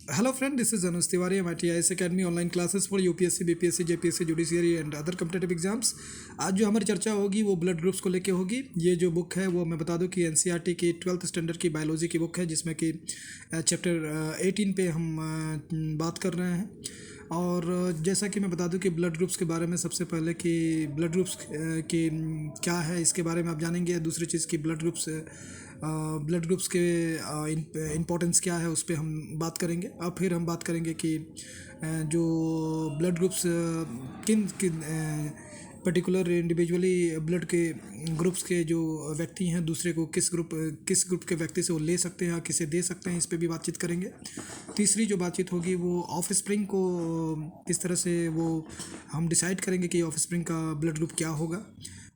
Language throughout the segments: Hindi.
Hello friend, this is Anush Tiwari, MIT IAS Academy online classes for UPSC, BPSC, JPSC, judiciary and other competitive exams. आज जो हमारी चर्चा होगी वो ब्लड ग्रुप्स को लेके होगी। ये जो बुक है वो मैं बता दूं कि एनसीईआरटी की 12th स्टैंडर्ड की बायोलॉजी की बुक है, जिसमें कि चैप्टर 18 पे हम बात कर रहे हैं। और जैसा कि मैं बता दूं कि ब्लड ग्रुप्स के बारे में सबसे पहले कि ब्लड ग्रुप्स की क्या है इसके बारे में आप जानेंगे। दूसरी चीज़ की ब्लड ग्रुप्स के इम्पोर्टेंस क्या है उस पर हम बात करेंगे। और फिर हम बात करेंगे कि जो ब्लड ग्रुप्स किन किन पर्टिकुलर इंडिविजुअली ब्लड के ग्रुप्स के जो व्यक्ति हैं दूसरे को किस ग्रुप के व्यक्ति से वो ले सकते हैं, किसे दे सकते हैं, इस पे भी बातचीत करेंगे। तीसरी जो बातचीत होगी वो ऑफ स्प्रिंग को किस तरह से वो हम डिसाइड करेंगे कि ऑफ स्प्रिंग का ब्लड ग्रुप क्या होगा।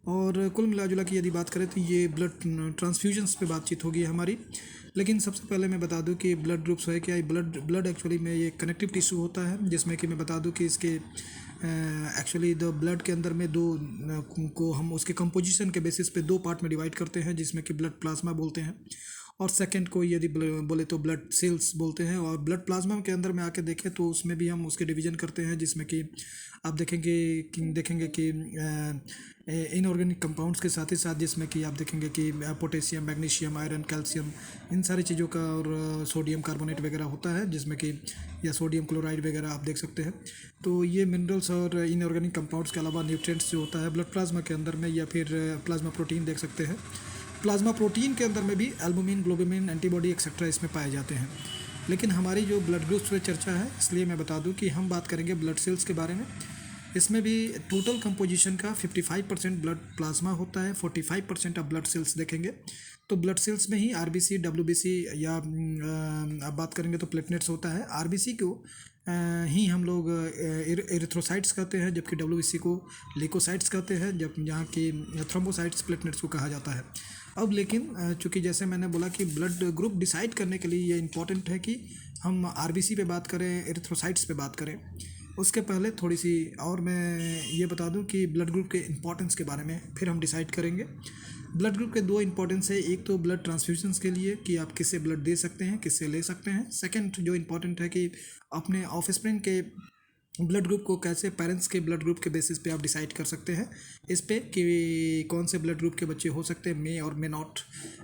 और कुल मिला जुला की यदि बात करें तो ये ब्लड ट्रांसफ्यूजन्स पे बातचीत होगी हमारी। लेकिन सबसे पहले मैं बता दूं कि ब्लड ग्रुप्स है क्या। ब्लड एक्चुअली में ये कनेक्टिव टिश्यू होता है, जिसमें कि मैं बता दूं कि इसके एक्चुअली द ब्लड के अंदर में को हम उसके कंपोजिशन के बेसिस पे दो पार्ट में डिवाइड करते हैं, जिसमें कि ब्लड प्लाज्मा बोलते हैं और सेकंड को यदि बोले तो ब्लड सेल्स बोलते हैं। और ब्लड प्लाज्मा के अंदर में आके देखें तो उसमें भी हम उसके डिवीजन करते हैं, जिसमें कि आप देखेंगे कि इनऑर्गेनिक कंपाउंड्स के साथ ही साथ जिसमें कि आप देखेंगे कि पोटेशियम, मैग्नीशियम, आयरन, कैल्शियम, इन सारी चीज़ों का और सोडियम कार्बोनेट वगैरह होता है, जिसमें कि या सोडियम क्लोराइड वगैरह आप देख सकते हैं। तो ये मिनरल्स और इनऑर्गेनिक कंपाउंड्स के अलावा न्यूट्रिएंट्स जो होता है ब्लड प्लाज्मा के अंदर में, या फिर प्लाज्मा प्रोटीन देख सकते हैं। प्लाज्मा प्रोटीन के अंदर में भी एल्बुमिन, ग्लोबुमिन, एंटीबॉडी एक्सेट्रा इसमें पाए जाते हैं। लेकिन हमारी जो ब्लड ग्रुप्स पे चर्चा है, इसलिए मैं बता दूं कि हम बात करेंगे ब्लड सेल्स के बारे में। इसमें भी टोटल कंपोजिशन का 55% ब्लड प्लाज्मा होता है, 45% आप ब्लड सेल्स देखेंगे। तो ब्लड सेल्स में ही आरबीसी, डब्ल्यूबीसी या आप बात करेंगे तो प्लेटलेट्स होता है। आरबीसी को ही हम लोग एरिथ्रोसाइट्स कहते हैं, जबकि डब्ल्यूबीसी को ल्यूकोसाइट्स कहते हैं, जब यहाँ की थ्रोम्बोसाइट्स प्लेटलेट्स को कहा जाता है। अब लेकिन चूँकि जैसे मैंने बोला कि ब्लड ग्रुप डिसाइड करने के लिए ये इंपॉर्टेंट है कि हम आरबीसी पे बात करें, एरिथ्रोसाइट्स पे बात करें। उसके पहले थोड़ी सी और मैं ये बता दूं कि ब्लड ग्रुप के इंपॉर्टेंस के बारे में फिर हम डिसाइड करेंगे। ब्लड ग्रुप के दो इंपॉर्टेंस है, एक तो ब्लड ट्रांसफ्यूजन्स के लिए कि आप किससे ब्लड दे सकते हैं, किससे ले सकते हैं। सेकंड जो इंपॉर्टेंट है कि अपने ऑफस्प्रिंग के ब्लड ग्रुप को कैसे पेरेंट्स के ब्लड ग्रुप के बेसिस पे आप डिसाइड कर सकते हैं इस पे कि कौन से ब्लड ग्रुप के बच्चे हो सकते हैं, मे और मे नॉट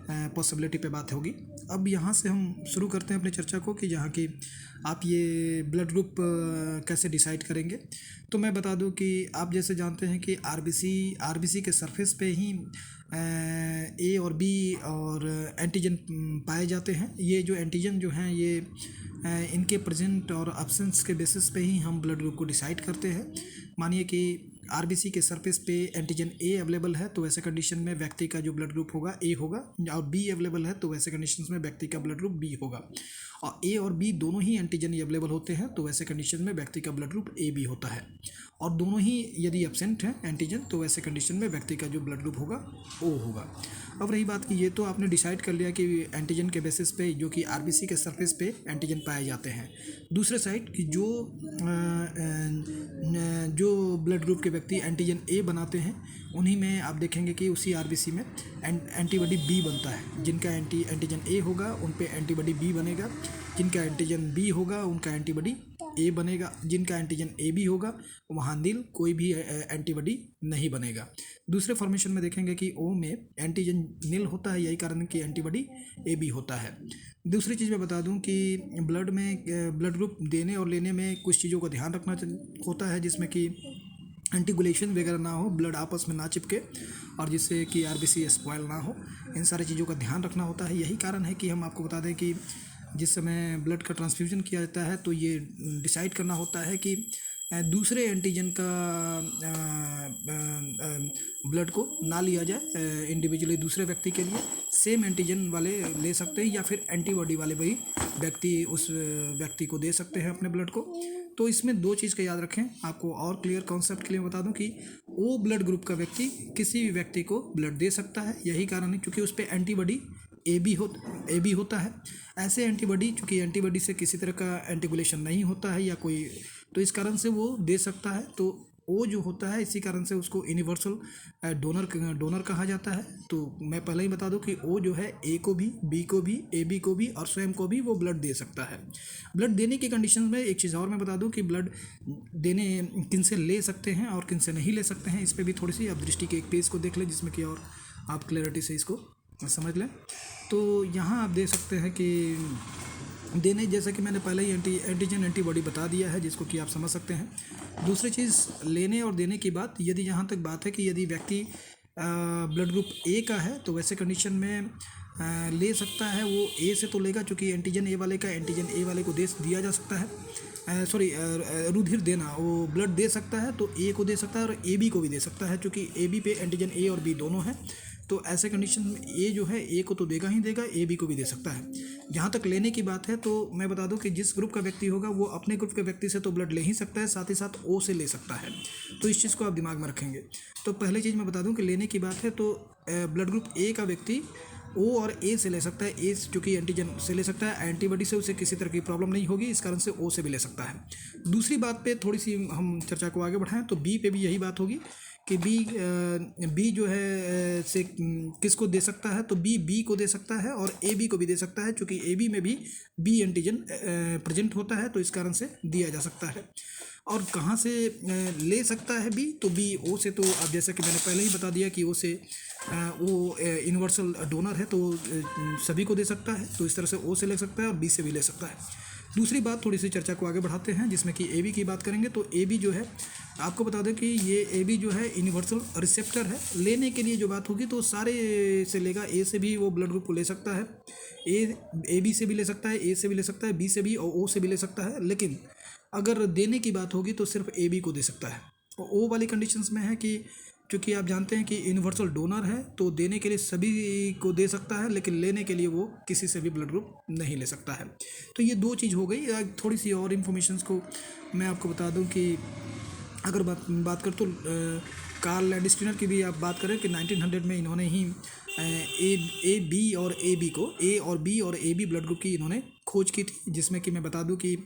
पॉसिबिलिटी पे बात होगी। अब यहाँ से हम शुरू करते हैं अपनी चर्चा को कि जहाँ की आप ये ब्लड ग्रुप कैसे डिसाइड करेंगे। तो मैं बता दूं कि आप जैसे जानते हैं कि आरबीसी के सरफेस पे ही ए और बी और एंटीजन पाए जाते हैं। ये जो एंटीजन जो हैं ये इनके प्रेजेंट और एब्सेंस के बेसिस पे ही हम ब्लड ग्रुप को डिसाइड करते हैं। मानिए कि आरबीसी के सरफेस पे एंटीजन ए अवेलेबल है, तो वैसे कंडीशन में व्यक्ति का जो ब्लड ग्रुप होगा ए होगा, और बी अवेलेबल है तो वैसे कंडीशंस में व्यक्ति का ब्लड ग्रुप बी होगा। और ए और बी दोनों ही एंटीजन अवेलेबल होते हैं तो वैसे कंडीशन में व्यक्ति का ब्लड ग्रुप ए बी होता है। और दोनों ही यदि एब्सेंट हैं एंटीजन तो वैसे कंडीशन में व्यक्ति का जो ब्लड ग्रुप होगा ओ होगा। अब रही बात कि ये तो आपने डिसाइड कर लिया कि एंटीजन के बेसिस पे जो कि आरबीसी के सरफेस पे एंटीजन पाए जाते हैं। दूसरे साइड कि जो ब्लड ग्रुप के व्यक्ति एंटीजन ए बनाते हैं उन्हीं में आप देखेंगे कि उसी आरबीसी में एंटीबॉडी बी बनता है। जिनका एंटीजन ए होगा उन पे एंटीबॉडी बी बनेगा, जिनका एंटीजन बी होगा उनका एंटीबॉडी ए बनेगा, जिनका एंटीजन ए बी होगा वहाँ नील कोई भी एंटीबॉडी नहीं बनेगा। दूसरे फॉर्मेशन में देखेंगे कि ओ में एंटीजन नील होता है, यही कारण कि एंटीबॉडी ए बी होता है। दूसरी चीज़ मैं बता दूं कि ब्लड में ब्लड ग्रुप देने और लेने में कुछ चीज़ों का ध्यान रखना होता है, जिसमें कि एंटीगुलेशन वगैरह ना हो, ब्लड आपस में ना चिपके और जिससे कि आरबीसी स्पॉयल ना हो, इन सारी चीज़ों का ध्यान रखना होता है। यही कारण है कि हम आपको बता दें कि जिस समय ब्लड का ट्रांसफ्यूजन किया जाता है तो ये डिसाइड करना होता है कि दूसरे एंटीजन का ब्लड को ना लिया जाए इंडिविजुअली दूसरे व्यक्ति के लिए। सेम एंटीजन वाले ले सकते हैं या फिर एंटीबॉडी वाले वही व्यक्ति उस व्यक्ति को दे सकते हैं अपने ब्लड को। तो इसमें दो चीज़ का याद रखें। आपको और क्लियर कॉन्सेप्ट के लिए बता दूं कि ओ ब्लड ग्रुप का व्यक्ति किसी भी व्यक्ति को ब्लड दे सकता है। यही कारण है क्योंकि उस पर एंटीबॉडी ए बी होता है। ऐसे एंटीबॉडी चूँकि एंटीबॉडी से किसी तरह का एंटीगुलेशन नहीं होता है या कोई, तो इस कारण से वो दे सकता है। तो ओ जो होता है, इसी कारण से उसको यूनिवर्सल डोनर कहा जाता है। तो मैं पहले ही बता दूं कि ओ जो है ए को भी, बी को भी, ए बी को भी और स्वयं को भी वो ब्लड दे सकता है। ब्लड देने की कंडीशन में एक चीज़ और मैं बता दूं कि ब्लड देने किन से ले सकते हैं और किन से नहीं ले सकते हैं, इस पर भी थोड़ी सी आप दृष्टि के एक पेज को देख लें, जिसमें कि और आप क्लैरिटी से इसको समझ लें। तो यहाँ आप देख सकते हैं कि देने, जैसा कि मैंने पहले ही एंटीजन एंटीबॉडी बता दिया है, जिसको कि आप समझ सकते हैं। दूसरी चीज़ लेने और देने की बात, यदि यहाँ तक बात है कि यदि व्यक्ति ब्लड ग्रुप ए का है तो वैसे कंडीशन में ले सकता है, वो ए से तो लेगा, चूँकि एंटीजन ए वाले का एंटीजन ए वाले को दिया जा सकता है। रुधिर देना, वो ब्लड दे सकता है तो ए को दे सकता है और ए बी को भी दे सकता है, क्योंकि ए बी पे एंटीजन ए और बी दोनों हैं। तो ऐसे कंडीशन में ए जो है ए को तो देगा ही देगा, ए बी को भी दे सकता है। जहाँ तक लेने की बात है तो मैं बता दूं कि जिस ग्रुप का व्यक्ति होगा वो अपने ग्रुप के व्यक्ति से तो ब्लड ले ही सकता है, साथ ही साथ ओ से ले सकता है। तो इस चीज़ को आप दिमाग में रखेंगे। तो पहली चीज़ मैं बता दूं कि लेने की बात है तो ब्लड ग्रुप ए का व्यक्ति ओ और ए से ले सकता है। ए चूँकि एंटीजन से ले सकता है, एंटीबॉडी से उसे किसी तरह की प्रॉब्लम नहीं होगी, इस कारण से ओ से भी ले सकता है। दूसरी बात पे थोड़ी सी हम चर्चा को आगे बढ़ाएं तो बी पे भी यही बात होगी कि बी जो है से किसको दे सकता है, तो बी को दे सकता है और ए बी को भी दे सकता है, क्योंकि ए बी में भी बी एंटीजन प्रेजेंट होता है, तो इस कारण से दिया जा सकता है। और कहाँ से ले सकता है बी, तो बी ओ से, तो अब जैसा कि मैंने पहले ही बता दिया कि ओ से वो यूनिवर्सल डोनर है, तो सभी को दे सकता है, तो इस तरह से ओ से ले सकता है और बी से भी ले सकता है। दूसरी बात, थोड़ी सी चर्चा को आगे बढ़ाते हैं, जिसमें कि ए बी की बात करेंगे। तो ए बी जो है, आपको बता दें कि ये ए बी जो है यूनिवर्सल रिसेप्टर है। लेने के लिए जो बात होगी तो सारे से लेगा, ए से भी वो ब्लड ग्रुप को ले सकता है, ए बी से भी ले सकता है, ए से भी ले सकता है, बी से भी और ओ से भी ले सकता है। लेकिन अगर देने की बात होगी तो सिर्फ ए बी को दे सकता है। और ओ वाली कंडीशंस में है कि क्योंकि आप जानते हैं कि यूनिवर्सल डोनर है, तो देने के लिए सभी को दे सकता है, लेकिन लेने के लिए वो किसी से भी ब्लड ग्रुप नहीं ले सकता है। तो ये दो चीज़ हो गई। थोड़ी सी और इन्फॉर्मेशंस को मैं आपको बता दूं कि अगर बात कर तो कार्ल लैंडस्टीनर की भी आप बात करें कि 1900 में इन्होंने ही ए बी और ए बी को, ए और बी और ए बी ब्लड ग्रुप की इन्होंने खोज की थी, जिसमें कि मैं बता दूं कि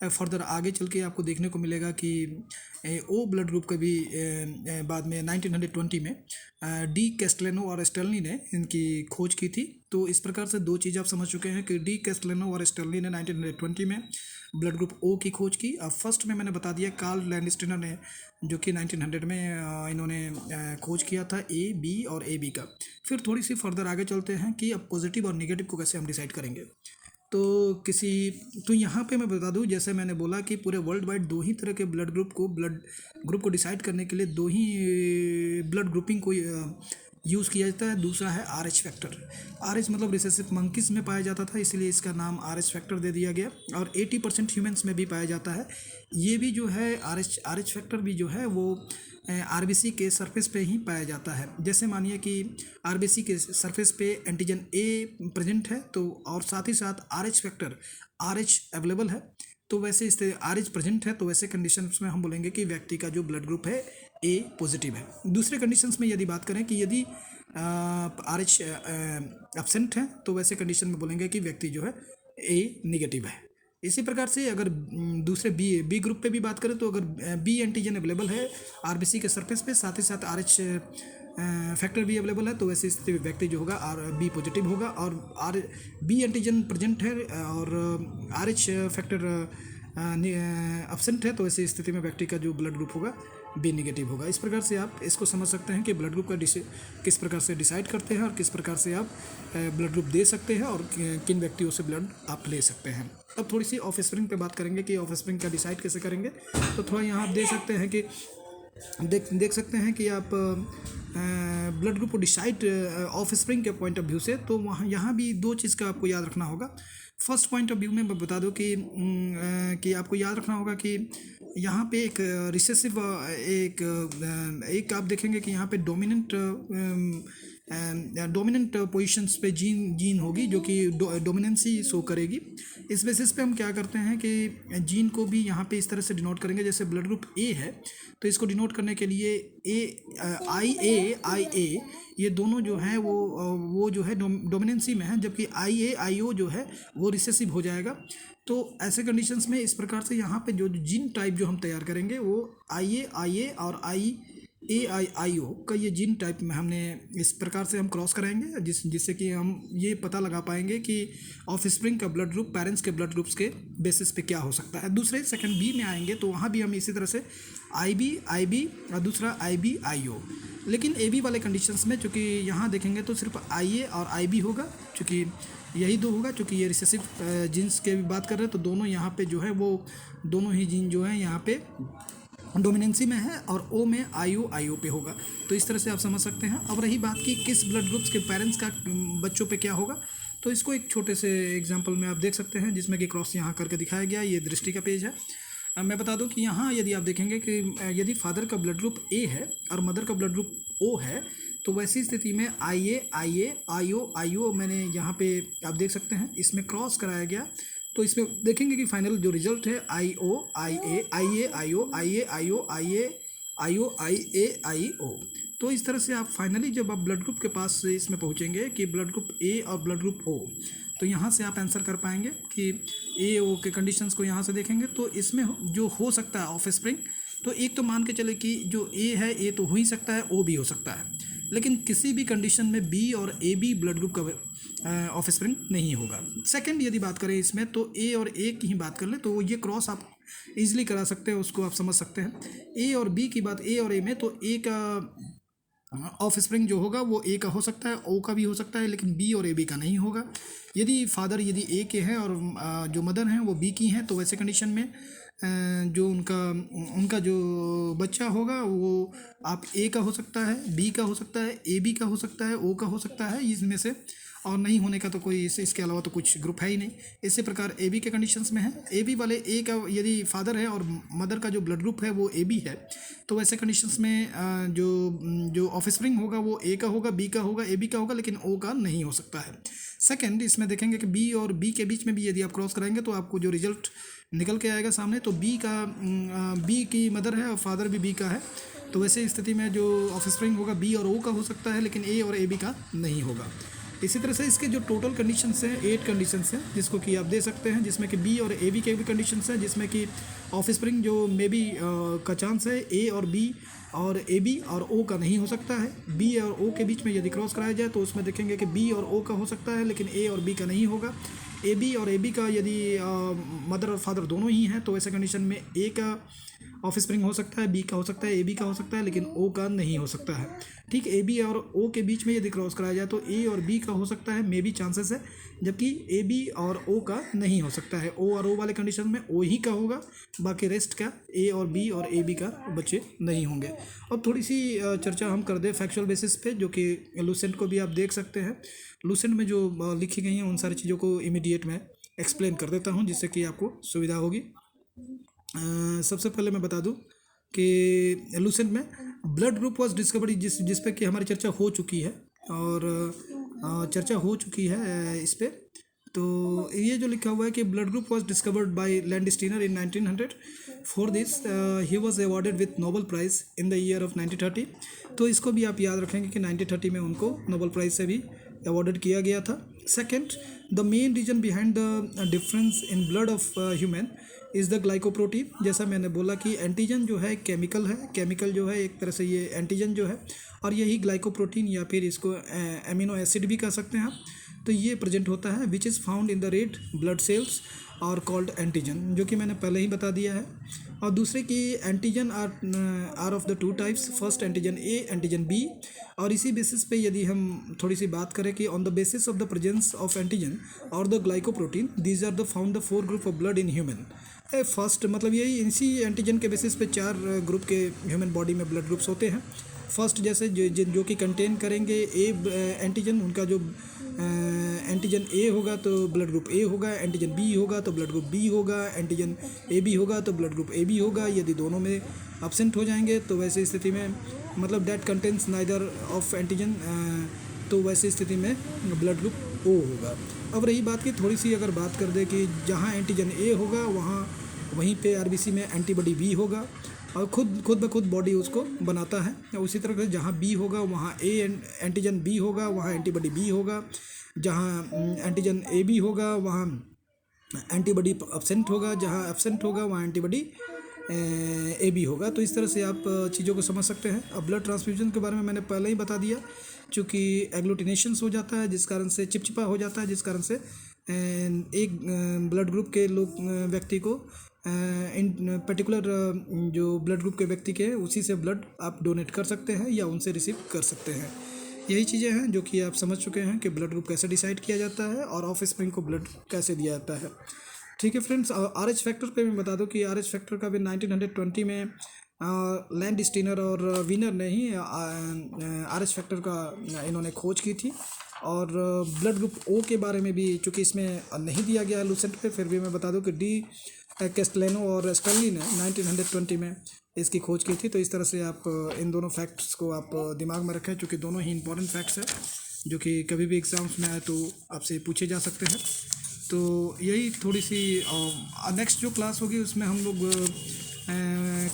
फर्दर आगे चल के आपको देखने को मिलेगा कि ओ ब्लड ग्रुप का भी बाद में 1920 में डी कैस्टलेनो और स्टर्ली ने इनकी खोज की थी। तो इस प्रकार से दो चीज़ आप समझ चुके हैं कि डी कैस्टलेनो और स्टर्ली ने 1920 में ब्लड ग्रुप ओ की खोज की। अब फर्स्ट में मैंने बता दिया कार्ल लैंडस्टीनर ने, जो कि 1900 में इन्होंने खोज किया था ए बी और ए बी का। फिर थोड़ी सी फर्दर आगे चलते हैं कि अब पॉजिटिव और नेगेटिव को कैसे हम डिसाइड करेंगे। तो यहाँ पे मैं बता दूँ, जैसे मैंने बोला कि पूरे वर्ल्ड वाइड दो ही तरह के ब्लड ग्रुप को डिसाइड करने के लिए दो ही ब्लड ग्रुपिंग को यूज़ किया जाता है। दूसरा है RH फैक्टर। RH मतलब रिसेसिव मंकीज में पाया जाता था, इसलिए इसका नाम RH फैक्टर दे दिया गया। और 80% ह्यूमंस में भी पाया जाता है। ये भी जो है RH फैक्टर भी जो है वो RBC के सरफेस पे ही पाया जाता है। जैसे मानिए कि RBC के सरफेस पे एंटीजन A प्रेजेंट है, तो और साथ ही साथ RH फैक्टर RH अवेलेबल है, तो वैसे इस RH प्रेजेंट है, तो वैसे कंडीशंस में हम बोलेंगे कि व्यक्ति का जो ब्लड ग्रुप है A पॉजिटिव है। दूसरे कंडीशंस में यदि बात करें कि यदि RH एब्सेंट है, तो वैसे कंडीशन में बोलेंगे कि व्यक्ति जो है A नेगेटिव है। इसी प्रकार से अगर दूसरे बी ग्रुप पे भी बात करें तो अगर बी एंटीजन अवेलेबल है RBC के सरफेस पे, साथ ही साथ RH फैक्टर भी अवेलेबल है, तो वैसे स्थिति में व्यक्ति जो होगा बी पॉजिटिव होगा। और बी एंटीजन प्रेजेंट है और RH फैक्टर एब्सेंट है, तो ऐसी स्थिति में व्यक्ति का जो ब्लड ग्रुप होगा बी नेगेटिव होगा। इस प्रकार से आप इसको समझ सकते हैं कि ब्लड ग्रुप का किस प्रकार से डिसाइड करते हैं और किस प्रकार से आप ब्लड ग्रुप दे सकते हैं और किन व्यक्तियों से ब्लड आप ले सकते हैं। अब थोड़ी सी ऑफ स्प्रिंग पे बात करेंगे कि ऑफ स्प्रिंग का डिसाइड कैसे करेंगे। तो थोड़ा यहाँ आप देख सकते हैं कि देख सकते हैं कि आप ब्लड ग्रुप को डिसाइड ऑफ स्प्रिंग के पॉइंट ऑफ व्यू से, तो वहाँ यहाँ भी दो चीज़ का आपको याद रखना होगा। फर्स्ट पॉइंट ऑफ व्यू में मैं बता दूं कि आपको याद रखना होगा कि यहाँ पे एक रिसेसिव एक आप देखेंगे कि यहाँ पे डोमिनेंट डोमिनेंट पोजीशंस पे जीन होगी जो कि डोमिनेंसी शो करेगी। इस बेसिस पे हम क्या करते हैं कि जीन को भी यहाँ पे इस तरह से डिनोट करेंगे। जैसे ब्लड ग्रुप ए है तो इसको डिनोट करने के लिए आई ए ये दोनों जो हैं वो जो है डोमिनेंसी में है, जबकि आई ओ जो है वो रिसेसिव हो जाएगा। तो ऐसे कंडीशंस में इस प्रकार से यहाँ पे जो जीन टाइप जो हम तैयार करेंगे वो आई ए और आई ओ का ये जीन टाइप में हमने इस प्रकार से हम क्रॉस कराएंगे, जिससे कि हम ये पता लगा पाएंगे कि ऑफस्प्रिंग का ब्लड ग्रुप पेरेंट्स के ब्लड ग्रुप्स के बेसिस पे क्या हो सकता है। दूसरे सेकंड बी में आएंगे तो वहाँ भी हम इसी तरह से आई बी और दूसरा आई ओ। लेकिन ए बी वाले कंडीशंस में चूँकि यहाँ देखेंगे तो सिर्फ आई ए और आई बी होगा, चूँकि यही दो होगा। चूँकि ये रिसेसिव जीन्स के भी बात कर रहे हैं तो दोनों यहाँ पे जो है वो दोनों ही जीन जो है यहाँ पे डोमिनेंसी में है और ओ में आई ओ पे होगा। तो इस तरह से आप समझ सकते हैं। अब रही बात कि किस ब्लड ग्रुप्स के पेरेंट्स का बच्चों पे क्या होगा, तो इसको एक छोटे से एग्जांपल में आप देख सकते हैं जिसमें कि क्रॉस यहाँ करके दिखाया गया। ये दृष्टि का पेज है। मैं बता दूं कि यहाँ यदि आप देखेंगे कि यदि फादर का ब्लड ग्रुप ए है और मदर का ब्लड ग्रुप ओ है तो वैसी स्थिति में आई ओ मैंने यहाँ पे आप देख सकते हैं इसमें क्रॉस कराया गया। तो इसमें देखेंगे कि फाइनल जो रिजल्ट है आई ओ। तो इस तरह से आप फाइनली जब आप ब्लड ग्रुप के पास इसमें पहुँचेंगे कि ब्लड ग्रुप ए और ब्लड ग्रुप ओ, तो यहाँ से आप आंसर कर पाएंगे कि ए ओ के कंडीशंस को यहाँ से देखेंगे तो इसमें जो हो सकता है ऑफस्प्रिंग, तो एक तो मान के चले कि जो ए है ए तो हो ही सकता है, ओ भी हो सकता है, लेकिन किसी भी कंडीशन में बी और ए बी ब्लड ग्रुप का ऑफस्प्रिंग नहीं होगा। सेकंड यदि बात करें इसमें तो ए और ए की ही बात कर लें तो ये क्रॉस आप इजीली करा सकते हैं, उसको आप समझ सकते हैं। ए और बी की बात ए और ए में, तो ए का ऑफस्प्रिंग जो होगा वो ए का हो सकता है, ओ का भी हो सकता है, लेकिन बी और ए बी का नहीं होगा। यदि फादर यदि ए के हैं और जो मदर हैं वो बी की हैं तो वैसे कंडीशन में जो उनका जो बच्चा होगा वो आप ए का हो सकता है, बी का हो सकता है, ए बी का हो सकता है, ओ का हो सकता है, इसमें से और नहीं होने का तो कोई इसके अलावा तो कुछ ग्रुप है ही नहीं। इसी प्रकार ए बी के कंडीशंस में है। ए बी वाले ए का यदि फादर है और मदर का जो ब्लड ग्रुप है वो ए बी है तो वैसे कंडीशंस में जो ऑफस्प्रिंग होगा वो ए का होगा, बी का होगा, ए बी का होगा, लेकिन ओ का नहीं हो सकता है। सेकेंड इसमें देखेंगे कि बी और बी के बीच में भी यदि आप क्रॉस कराएंगे तो आपको जो रिजल्ट निकल के आएगा सामने, तो बी की मदर है और फादर भी बी का है, तो वैसे स्थिति में जो ऑफस्प्रिंग होगा बी और ओ का हो सकता है, लेकिन ए और ए बी का नहीं होगा। इसी तरह से इसके जो टोटल कंडीशंस हैं 8 कंडीशंस हैं जिसको कि आप दे सकते हैं, जिसमें कि बी और ए बी के भी कंडीशंस हैं, जिसमें कि ऑफस्प्रिंग जो मे बी का चांस है ए और बी और ए बी और ओ का नहीं हो सकता है। बी और ओ के बीच में यदि क्रॉस कराया जाए तो उसमें देखेंगे कि बी और ओ का हो सकता है, लेकिन ए और बी का नहीं होगा। ए बी और ए बी का यदि मदर और फादर दोनों ही हैं तो ऐसे कंडीशन में ए का ऑफस्प्रिंग हो सकता है, बी का हो सकता है, ए बी का हो सकता है, लेकिन ओ का नहीं हो सकता है। ठीक, ए बी और ओ के बीच में यदि क्रॉस कराया जाए तो ए और बी का हो सकता है, मे बी चांसेस है, जबकि ए बी और ओ का नहीं हो सकता है। ओ और ओ वाले कंडीशन में ओ ही का होगा, बाकी रेस्ट का ए और बी और ए बी का बच्चे नहीं होंगे। अब थोड़ी सी चर्चा हम कर दें फैक्चुअल बेसिस पे, जो कि लूसेंट को भी आप देख सकते हैं। लूसेंट में जो लिखी गई हैं उन सारी चीज़ों को इमीडिएट में एक्सप्लेन कर देता हूँ जिससे कि आपको सुविधा होगी। सबसे पहले मैं बता दूं कि लूसेंट में ब्लड ग्रुप वाज डिस्कवर्ड, जिस पे कि हमारी चर्चा हो चुकी है और चर्चा हो चुकी है इस पे। तो ये जो लिखा हुआ है कि blood group was discovered by Landsteiner in 1900। For this he was awarded with Nobel prize in the year of 1930। तो इसको भी आप याद रखेंगे कि 1930 में उनको नोबेल प्राइज़ से भी अवॉर्डेड किया गया था। Second, the main reason behind the difference in blood of human is the glycoprotein. जैसा मैंने बोला कि एंटीजन जो है केमिकल है, केमिकल जो है एक तरह से ये एंटीजन जो है, और यही ग्लाइकोप्रोटीन या फिर इसको एमिनो एसिड भी कह सकते हैं आप। तो ये प्रेजेंट होता है which is found in the red blood cells और कॉल्ड एंटीजन, जो कि मैंने पहले ही बता दिया है। और दूसरे की antigen are of the 2 types, first antigen A, antigen B. और इसी बेसिस पे यदि हम थोड़ी सी बात करें कि on the basis of the presence of antigen और the glycoprotein these are the found the 4 group of blood in human. First मतलब यही इसी एंटीजन के बेसिस पे 4 ग्रुप के ह्यूमन बॉडी में ब्लड ग्रुप्स होते हैं। फर्स्ट जैसे जो कि कंटेन करेंगे ए एंटीजन, उनका जो एंटीजन ए होगा तो ब्लड ग्रुप ए होगा, एंटीजन बी होगा तो ब्लड ग्रुप बी होगा, एंटीजन ए बी होगा तो ब्लड ग्रुप ए बी होगा। यदि दोनों में एब्सेंट हो जाएंगे तो वैसे स्थिति में मतलब that contains neither of antigen तो वैसी स्थिति में ब्लड ग्रुप ओ होगा। अब रही बात की थोड़ी सी अगर बात कर दे कि जहाँ एंटीजन ए होगा वहाँ वहीं पे आरबीसी में एंटीबॉडी बी होगा और खुद ब खुद बॉडी उसको बनाता है। उसी तरह से जहाँ बी होगा वहाँ ए एंटीजन बी होगा, वहाँ एंटीबॉडी बी होगा। जहाँ एंटीजन ए बी होगा वहाँ एंटीबॉडी एब्सेंट होगा, जहाँ एब्सेंट होगा वहाँ एंटीबॉडी ए बी होगा। तो इस तरह से आप चीज़ों को समझ सकते हैं। अब ब्लड ट्रांसफ्यूजन के बारे में मैंने पहले ही बता दिया, चूँकि एग्लूटिनेशंस हो जाता है जिस कारण से चिपचिपा हो जाता है, जिस कारण से एक ब्लड ग्रुप के लोग व्यक्ति को इन पर्टिकुलर जो ब्लड ग्रुप के व्यक्ति के उसी से ब्लड आप डोनेट कर सकते हैं या उनसे रिसीव कर सकते हैं। यही चीज़ें हैं जो कि आप समझ चुके हैं कि ब्लड ग्रुप कैसे डिसाइड किया जाता है और ऑफ स्प्रिंग को ब्लड कैसे दिया जाता है। ठीक है फ्रेंड्स, आर एच फैक्टर पे मैं बता दूं कि आर एच फैक्टर का भी 1920 में लैंड स्टीनर और वीनर ने ही आर एच फैक्टर का इन्होंने खोज की थी। और ब्लड ग्रुप ओ के बारे में भी चूँकि इसमें नहीं दिया गया है लूसेंट पे, फिर भी मैं बता दूं कि डी कैस्टेलानो और स्टर्ली ने 1920 में इसकी खोज की थी। तो इस तरह से आप इन दोनों फैक्ट्स को आप दिमाग में रखें, क्योंकि दोनों ही इंपॉर्टेंट फैक्ट्स हैं जो कि कभी भी एग्ज़ाम्स में आए तो आपसे पूछे जा सकते हैं। तो यही थोड़ी सी नेक्स्ट जो क्लास होगी उसमें हम लोग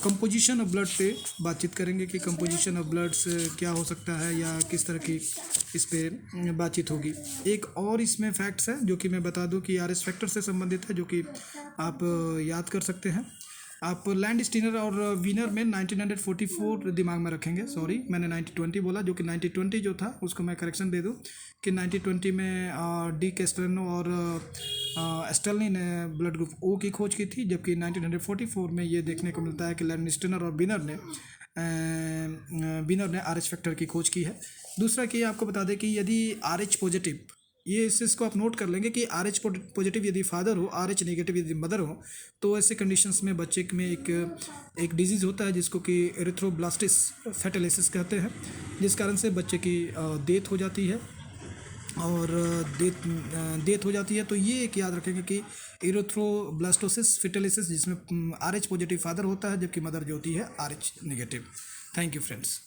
कंपोजिशन ऑफ ब्लड पे बातचीत करेंगे कि कंपोजिशन ऑफ ब्लड्स क्या हो सकता है या किस तरह की इस पे बातचीत होगी। एक और इसमें फैक्ट्स है जो कि मैं बता दूं कि आर एस फैक्टर से संबंधित है, जो कि आप याद कर सकते हैं। आप लैंड स्टीनर और वीनर में 1944 दिमाग में रखेंगे। सॉरी, मैंने 1920 बोला, जो कि 1920 जो था उसको मैं करेक्शन दे दूं कि 1920 में डी कैस्टेलानो और स्टर्ली ने ब्लड ग्रुप ओ की खोज की थी, जबकि 1944 में ये देखने को मिलता है कि लैंड स्टीनर और वीनर ने आर एच फैक्टर की खोज की है। दूसरा कि आपको बता दें कि यदि आर एच पॉजिटिव, ये इसको आप नोट कर लेंगे कि आर एच पॉजिटिव यदि फादर हो, आर एच नेगेटिव यदि मदर हो, तो ऐसे कंडीशंस में बच्चे में एक डिजीज़ होता है जिसको कि एरिथ्रोब्लास्टिस फेटलिसिस कहते हैं, जिस कारण से बच्चे की डेथ हो जाती है और डेथ हो जाती है। तो ये एक याद रखेंगे कि एरिथ्रोब्लास्टोसिस फेटलिसिस, जिसमें आर एच पॉजिटिव फादर होता है जबकि मदर जो होती है R H negative. Thank you friends.